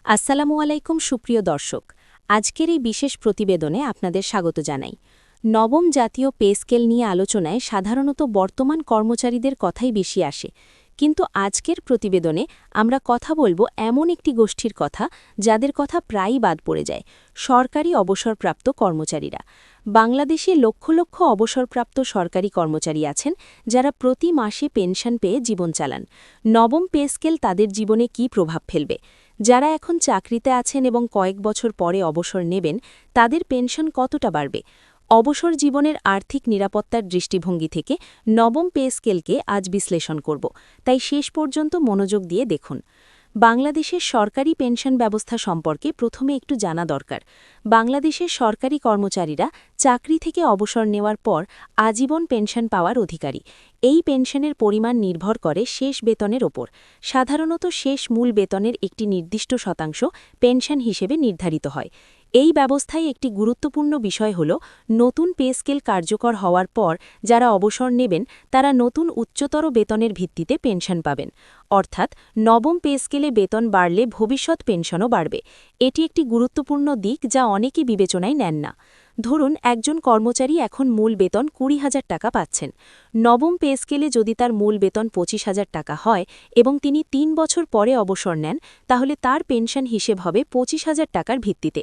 আসসালামু আলাইকুম সুপ্রিয় দর্শক, আজকের এই বিশেষ প্রতিবেদনে আপনাদের স্বাগত জানাই। নবম জাতীয় পে স্কেল নিয়ে আলোচনায় সাধারণত বর্তমান কর্মচারীদের কথাই বেশি আসে, কিন্তু আজকের প্রতিবেদনে আমরা কথা বলবো এমন একটি গোষ্ঠীর কথা যাদের কথা প্রায়ই বাদ পড়ে যায়, সরকারি অবসরপ্রাপ্ত কর্মচারীরা। বাংলাদেশে লক্ষ লক্ষ অবসরপ্রাপ্ত সরকারি কর্মচারী আছেন যারা প্রতি মাসে পেনশন পেয়ে জীবন চালান। নবম পে স্কেল তাদের জীবনে কী প্রভাব ফেলবে? যারা এখন চাকরিতে আছেন এবং কয়েক বছর পরে অবসর নেবেন, তাদের পেনশন কতটা বাড়বে? অবসর জীবনের আর্থিক নিরাপত্তার দৃষ্টিভঙ্গি থেকে নবম পে স্কেলকে আজ বিশ্লেষণ করব, তাই শেষ পর্যন্ত মনোযোগ দিয়ে দেখুন। বাংলাদেশের সরকারি পেনশন ব্যবস্থা সম্পর্কে প্রথমে একটু জানা দরকার। বাংলাদেশের সরকারি কর্মচারীরা চাকরি থেকে অবসর নেওয়ার পর আজীবন পেনশন পাওয়ার অধিকারী। এই পেনশনের পরিমাণ নির্ভর করে শেষ বেতনের ওপর। সাধারণত শেষ মূল বেতনের একটি নির্দিষ্ট শতাংশ পেনশন হিসেবে নির্ধারিত হয়। এই ব্যবস্থায় একটি গুরুত্বপূর্ণ বিষয় হল, নতুন পে স্কেল কার্যকর হওয়ার পর যারা অবসর নেবেন তারা নতুন উচ্চতর বেতনের ভিত্তিতে পেনশন পাবেন। অর্থাৎ নবম পে স্কেলে বেতন বাড়লে ভবিষ্যৎ পেনশনও বাড়বে। এটি একটি গুরুত্বপূর্ণ দিক যা অনেকে বিবেচনায় নেন না। ধরুন একজন কর্মচারী এখন মূল বেতন ২০,০০০ টাকা পাচ্ছেন। নবম পে স্কেলে যদি তার মূল বেতন ২৫,০০০ টাকা হয় এবং তিনি ৩ বছর পরে অবসর নেন, তাহলে তার পেনশন হিসেব হবে ২৫,০০০ টাকার ভিত্তিতে।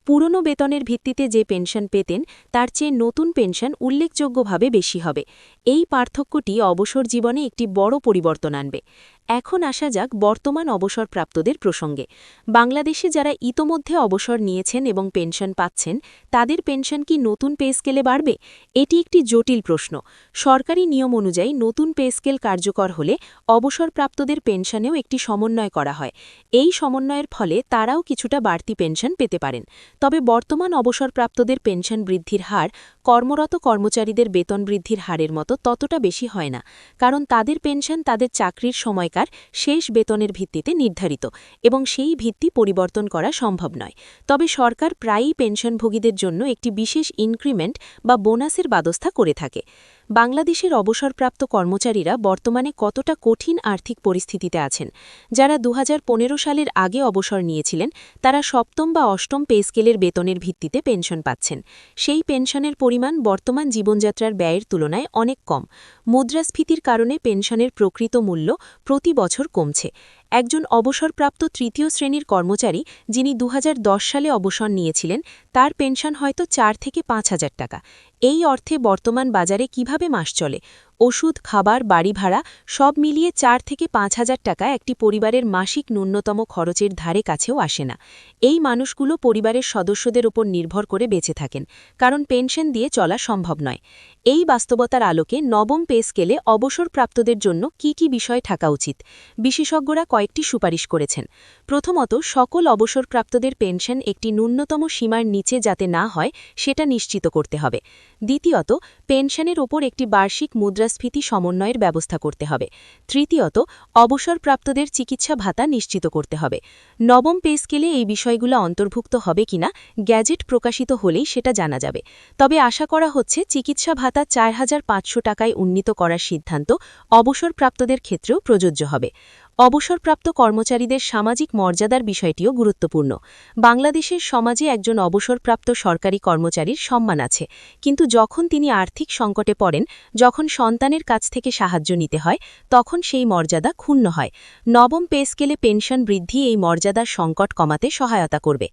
পুরনো বেতনের ভিত্তিতে যে পেনশন পেতেন তার চেয়ে নতুন পেনশন উল্লেখযোগ্যভাবে বেশি হবে। এই পার্থক্যটি অবসর জীবনে একটি বড় পরিবর্তন আনবে। এখন আসা যাক বর্তমান অবসরপ্রাপ্তদের প্রসঙ্গে। বাংলাদেশে যারা ইতোমধ্যে অবসর নিয়েছেন এবং পেনশন পাচ্ছেন, তাদের পেনশন কি নতুন পে স্কেলে বাড়বে? এটি একটি জটিল প্রশ্ন। সরকারি নিয়ম অনুযায়ী নতুন পে স্কেল কার্যকর হলে অবসরপ্রাপ্তদের পেনশনেও একটি সমন্বয় করা হয়। এই সমন্বয়ের ফলে তারাও কিছুটা বাড়তি পেনশন পেতে পারেন। তবে বর্তমান অবসরপ্রাপ্তদের পেনশন বৃদ্ধির হার কর্মরত কর্মচারীদের বেতন বৃদ্ধির হারের মতো ততটা বেশি হয় না, কারণ তাদের পেনশন তাদের চাকরির সময়কার শেষ বেতনের ভিত্তিতে নির্ধারিত এবং সেই ভিত্তি পরিবর্তন করা সম্ভব নয়। তবে সরকার প্রায়ই পেনশনভোগীদের জন্য একটি বিশেষ ইনক্রিমেন্ট বা বোনাসের ব্যবস্থা করে থাকে। বাংলাদেশের অবসরপ্রাপ্ত কর্মচারীরা বর্তমানে কতটা কঠিন আর্থিক পরিস্থিতিতে আছেন? যারা ২০১৫ সালের আগে অবসর নিয়েছিলেন তারা সপ্তম বা অষ্টম পে স্কেলের বেতনের ভিত্তিতে পেনশন পাচ্ছেন। সেই পেনশনের পরিমাণ বর্তমান জীবনযাত্রার ব্যয়ের তুলনায় অনেক কম। মুদ্রাস্ফীতির কারণে পেনশনের প্রকৃত মূল্য প্রতি বছর কমছে। একজন অবসরপ্রাপ্ত তৃতীয় শ্রেণীর কর্মচারী যিনি ২০১০ সালে অবসর নিয়েছিলেন, তার পেনশন হয়তো ৪ থেকে ৫,০০০ টাকা। এই অর্থে বর্তমান বাজারে কিভাবে মাস চলে? ওষুধ, খাবার, বাড়ি ভাড়া সব মিলিয়ে ৪ থেকে ৫,০০০ টাকা একটি পরিবারের মাসিক ন্যূনতম খরচের ধারে কাছেও আসে না। এই মানুষগুলো পরিবারের সদস্যদের ওপর নির্ভর করে বেঁচে থাকেন, কারণ পেনশন দিয়ে চলা সম্ভব নয়। এই বাস্তবতার আলোকে নবম পে স্কেলে অবসরপ্রাপ্তদের জন্য কি কি বিষয় থাকা উচিত? বিশেষজ্ঞরা কয়েকটি সুপারিশ করেছেন। প্রথমত, সকল অবসরপ্রাপ্তদের পেনশন একটি ন্যূনতম সীমার নিচে যাতে না হয় সেটা নিশ্চিত করতে হবে। দ্বিতীয়ত, পেনশনের ওপর একটি বার্ষিক মুদ্রাস্ফীতি সমন্বয়ের ব্যবস্থা করতে হবে। তৃতীয়ত, অবসরপ্রাপ্তদের চিকিৎসা ভাতা নিশ্চিত করতে হবে। নবম পে স্কেলে এই বিষয়গুলো অন্তর্ভুক্ত হবে কিনা গ্যাজেট প্রকাশিত হলেই সেটা জানা যাবে। তবে আশা করা হচ্ছে চিকিৎসা ভাতা ৪,৫০০ টাকায় উন্নীত করার সিদ্ধান্ত অবসরপ্রাপ্তদের ক্ষেত্রেও প্রযোজ্য হবে। অবসরপ্রাপ্ত কর্মচারীদের সামাজিক মর্যাদার বিষয়টিও গুরুত্বপূর্ণ। বাংলাদেশের সমাজে একজন অবসরপ্রাপ্ত সরকারি কর্মচারীর সম্মান আছে, কিন্তু যখন তিনি আর্থিক সংকটে পড়েন, যখন সন্তানের কাছ থেকে সাহায্য নিতে হয়, তখন সেই মর্যাদা ক্ষুণ্ণ হয়। নবম পে স্কেলে পেনশন বৃদ্ধি এই মর্যাদার সংকট কমাতে সহায়তা করবে।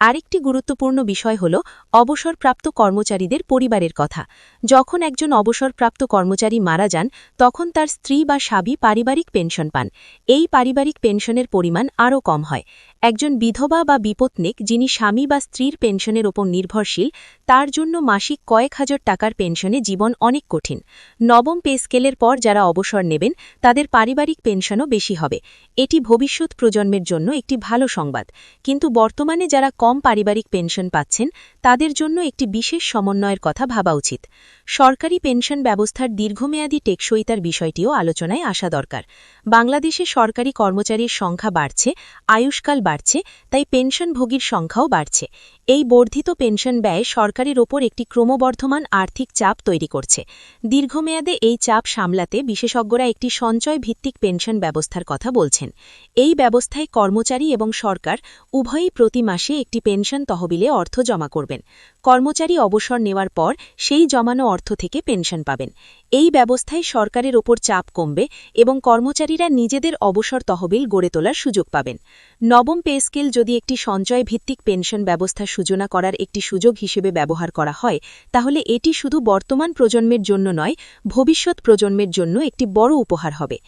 আরেকটি গুরুত্বপূর্ণ বিষয় হল অবসরপ্রাপ্ত কর্মচারীদের পরিবারের কথা। যখন একজন অবসরপ্রাপ্ত কর্মচারী মারা যান, তখন তার স্ত্রী বা স্বামী পারিবারিক পেনশন পান। এই পারিবারিক পেনশনের পরিমাণ আরও কম হয়। একজন বিধবা বা বিপত্নিক যিনি স্বামী বা স্ত্রীর পেনশনের ওপর নির্ভরশীল, তার জন্য মাসিক কয়েক হাজার টাকার পেনশনে জীবন অনেক কঠিন। নবম পে স্কেলের পর যারা অবসর নেবেন তাদের পারিবারিক পেনশনও বেশি হবে। এটি ভবিষ্যৎ প্রজন্মের জন্য একটি ভালো সংবাদ। কিন্তু বর্তমানে যারা কম পারিবারিক পেনশন পাচ্ছেন তাদের জন্য একটি বিশেষ সমন্বয়ের কথা ভাবা উচিত। সরকারি পেনশন ব্যবস্থার দীর্ঘমেয়াদী টেকসইতার বিষয়টিও আলোচনায় আসা দরকার। বাংলাদেশে সরকারি কর্মচারীর সংখ্যা বাড়ছে, আয়ুষ্কাল বাড়ছে। বাড়ছে, তাই পেনশনভোগীর সংখ্যাও বাড়ছে। এই বর্ধিত পেনশন ব্যয় সরকারের ওপর একটি ক্রমবর্ধমান আর্থিক চাপ তৈরি করছে। দীর্ঘমেয়াদে এই চাপ সামলাতে বিশেষজ্ঞরা একটি সঞ্চয় ভিত্তিক পেনশন ব্যবস্থার কথা বলছেন। এই ব্যবস্থায় কর্মচারী এবং সরকার উভয়ই প্রতি মাসে একটি পেনশন তহবিলে অর্থ জমা করবেন। কর্মচারী অবসর নেওয়ার পর সেই জমানো অর্থ থেকে পেনশন পাবেন। এই ব্যবস্থায় সরকারের ওপর চাপ কমবে এবং কর্মচারীরা নিজেদের অবসর তহবিল গড়ে তোলার সুযোগ পাবেন। নবম পে স্কেল যদি একটি সঞ্চয় ভিত্তিক পেনশন ব্যবস্থা সূচনা করার একটি সুযোগ হিসেবে ব্যবহার করা হয়, তাহলে এটি শুধু বর্তমান প্রজন্মের জন্য নয়, ভবিষ্যৎ প্রজন্মের জন্য একটি বড় উপহার হবে।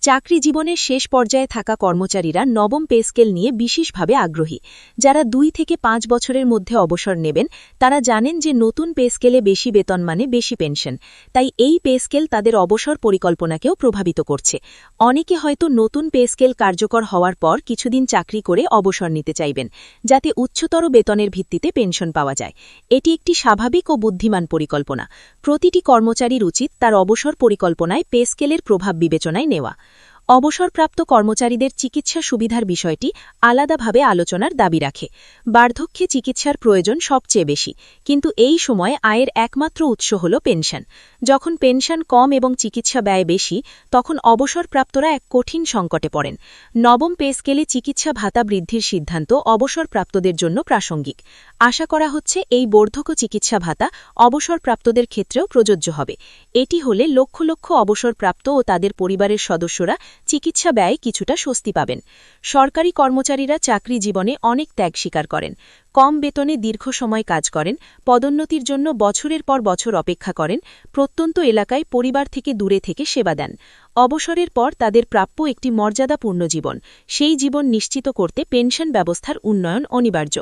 চাকরি জীবনের শেষ পর্যায়ে থাকা কর্মচারীরা নবম পে স্কেল নিয়ে বিশেষভাবে আগ্রহী। যারা 2 থেকে 5 বছরের মধ্যে অবসর নেবেন, তারা জানেন যে নতুন পে স্কেলে বেশি বেতন মানে বেশি পেনশন। তাই এই পে স্কেল তাদের অবসর পরিকল্পনাকেও প্রভাবিত করছে। অনেকে হয়তো নতুন পে স্কেল কার্যকর হওয়ার পর কিছুদিন চাকরি করে অবসর নিতে চাইবেন, যাতে উচ্চতর বেতনের ভিত্তিতে পেনশন পাওয়া যায়। এটি একটি স্বাভাবিক ও বুদ্ধিমান পরিকল্পনা। প্রতিটি কর্মচারীর উচিত তার অবসর পরিকল্পনায় পে স্কেলের প্রভাব বিবেচনায় নেওয়া। অবসরপ্রাপ্ত কর্মচারীদের চিকিৎসা সুবিধার বিষয়টি আলাদাভাবে আলোচনার দাবি রাখে। বার্ধক্যে চিকিৎসার প্রয়োজন সবচেয়ে বেশি, কিন্তু এই সময় আয়ের একমাত্র উৎস হল পেনশন। যখন পেনশন কম এবং চিকিৎসা ব্যয় বেশি, তখন অবসরপ্রাপ্তরা এক কঠিন সংকটে পড়েন। নবম পে স্কেলে চিকিৎসা ভাতা বৃদ্ধির সিদ্ধান্ত অবসরপ্রাপ্তদের জন্য প্রাসঙ্গিক। আশা করা হচ্ছে এই বর্ধক চিকিৎসা ভাতা অবসরপ্রাপ্তদের ক্ষেত্রেও প্রযোজ্য হবে। এটি হলে লক্ষ লক্ষ অবসরপ্রাপ্ত ও তাদের পরিবারের সদস্যরা চিকিৎসা ব্যয়ে কিছুটা স্বস্তি পাবেন। সরকারি কর্মচারীরা চাকরি জীবনে অনেক ত্যাগ স্বীকার করেন। কম বেতনে দীর্ঘ সময় কাজ করেন, পদোন্নতির জন্য বছরের পর বছর অপেক্ষা করেন, প্রত্যন্ত এলাকায় পরিবার থেকে দূরে থেকে সেবা দেন। অবসরের পর তাদের প্রাপ্য একটি মর্যাদাপূর্ণ জীবন। সেই জীবন নিশ্চিত করতে পেনশন ব্যবস্থার উন্নয়ন অনিবার্য।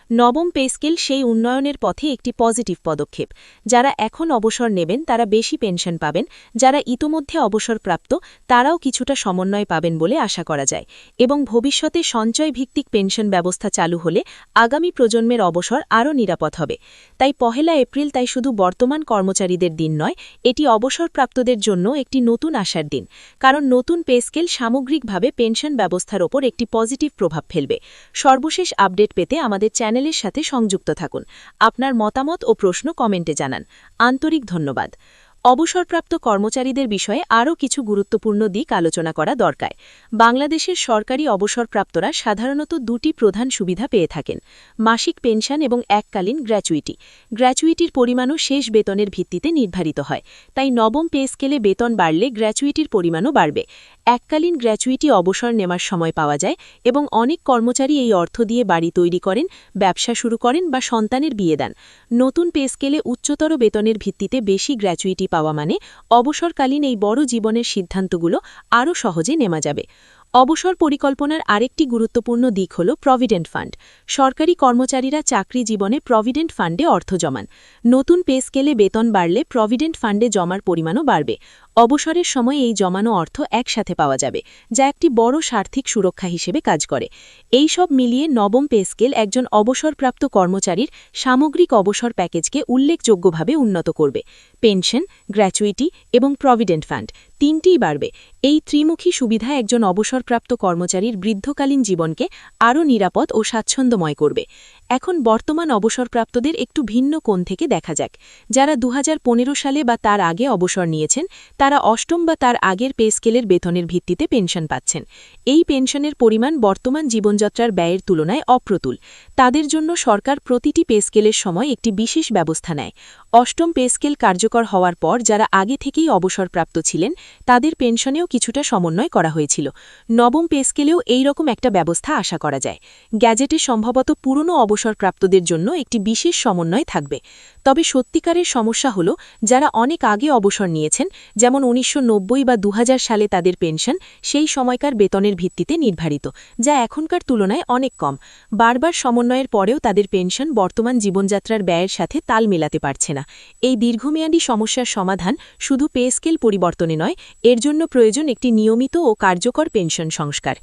নবম পে স্কেল সেই উন্নয়নের পথে একটি পজিটিভ পদক্ষেপ। যারা এখন অবসর নেবেন তারা বেশি পেনশন পাবেন, যারা ইতোমধ্যে অবসরপ্রাপ্ত তারাও কিছুটা সমন্বয় পাবেন বলে আশা করা যায়। এবং ভবিষ্যতে সঞ্চয় ভিত্তিক পেনশন ব্যবস্থা চালু হলে আগামী প্রজন্মের অবসর আরও নিরাপদ হবে। তাই 1 এপ্রিল তাই শুধু বর্তমান কর্মচারীদের দিন নয়, এটি অবসরপ্রাপ্তদের জন্য একটি নতুন আশার দিন। কারণ নতুন পে স্কেল সামগ্রিকভাবে পেনশন ব্যবস্থার ওপর একটি পজিটিভ প্রভাব ফেলবে। সর্বশেষ আপডেট পেতে আমাদের চ্যানেলের সাথে সংযুক্ত থাকুন। আপনার মতামত ও প্রশ্ন কমেন্টে জানান। আন্তরিক ধন্যবাদ। অবসরপ্রাপ্ত কর্মচারীদের বিষয়ে আরও কিছু গুরুত্বপূর্ণ দিক আলোচনা করা দরকার। বাংলাদেশের সরকারি অবসরপ্রাপ্তরা সাধারণত 2টি প্রধান সুবিধা পেয়ে থাকেন: মাসিক পেনশন এবং এককালীন গ্র্যাচুইটি। গ্র্যাচুইটির পরিমাণও শেষ বেতনের ভিত্তিতে নির্ধারিত হয়, তাই নবম পে স্কেলে বেতন বাড়লে গ্র্যাচুইটির পরিমাণও বাড়বে। এককালীন গ্র্যাচুইটি অবসর নেওয়ার সময় পাওয়া যায় এবং অনেক কর্মচারী এই অর্থ দিয়ে বাড়ি তৈরি করেন, ব্যবসা শুরু করেন বা সন্তানের বিয়ে দেন। নতুন পে স্কেলে উচ্চতর বেতনের ভিত্তিতে বেশি গ্র্যাচুইটি পাওয়া মানে অবসরকালীন এই বড় জীবনের সিদ্ধান্তগুলো আরও সহজে নেওয়া যাবে। অবসর পরিকল্পনার আরেকটি গুরুত্বপূর্ণ দিক হল প্রভিডেন্ট ফান্ড। সরকারি কর্মচারীরা চাকরি জীবনে প্রভিডেন্ট ফান্ডে অর্থ জমান। নতুন পে স্কেলে বেতন বাড়লে প্রভিডেন্ট ফান্ডে জমার পরিমাণও বাড়বে। অবসরের সময় এই জমানো অর্থ একসাথে পাওয়া যাবে, যা একটি বড় স্বার্থিক সুরক্ষা হিসেবে কাজ করে। এই সব মিলিয়ে নবম পে স্কেল একজন অবসরপ্রাপ্ত কর্মচারীর সামগ্রিক অবসর প্যাকেজকে উল্লেখযোগ্যভাবে উন্নত করবে। পেনশন, গ্র্যাচুইটি এবং প্রভিডেন্ট ফান্ড তিনটিই বাড়বে। এই ত্রিমুখী সুবিধা একজন অবসরপ্রাপ্ত কর্মচারীর বৃদ্ধকালীন জীবনকে আরও নিরাপদ ও স্বাচ্ছন্দ্যময় করবে। এখন বর্তমান অবসরপ্রাপ্তদের একটু ভিন্ন কোণ থেকে দেখা যাক। যারা 2015 সালে বা তার আগে অবসর নিয়েছেন, তারা অষ্টম বা তার আগের পে স্কেলের বেতনের ভিত্তিতে পেনশন পাচ্ছেন। এই পেনশনের পরিমাণ বর্তমান জীবনযাত্রার ব্যয়ের তুলনায় অপ্রতুল। তাদের জন্য সরকার প্রতিটি পে স্কেলের সময় একটি বিশেষ ব্যবস্থা নেয়। অষ্টম পে স্কেল কার্যকর হওয়ার পর যারা আগে থেকেই অবসরপ্রাপ্ত ছিলেন, তাদের পেনশনেও কিছুটা সমন্বয় করা হয়েছিল। নবম পে স্কেলেও এইরকম একটা ব্যবস্থা আশা করা যায়। গ্যাজেটে সম্ভবত পুরনো অবসরপ্রাপ্তদের জন্য একটি বিশেষ সমন্বয় থাকবে। তবে সত্যিকারের সমস্যা হল, যারা অনেক আগে অবসর নিয়েছেন, যেমন 1990 বা 2000 সালে তাদের পেনশন সেই সময়কার বেতনের ভিত্তিতে নির্ধারিত, যা এখনকার তুলনায় অনেক কম। বারবার সমন্বয়ের পরেও তাদের পেনশন বর্তমান জীবনযাত্রার ব্যয়ের সাথে তাল মেলাতে পারছে না। এই দীর্ঘমেয়াদী সমস্যার সমাধান শুধু পে স্কেল পরিবর্তনে নয়, এর জন্য প্রয়োজন একটি নিয়মিত ও কার্যকর পেনশন সংস্কার।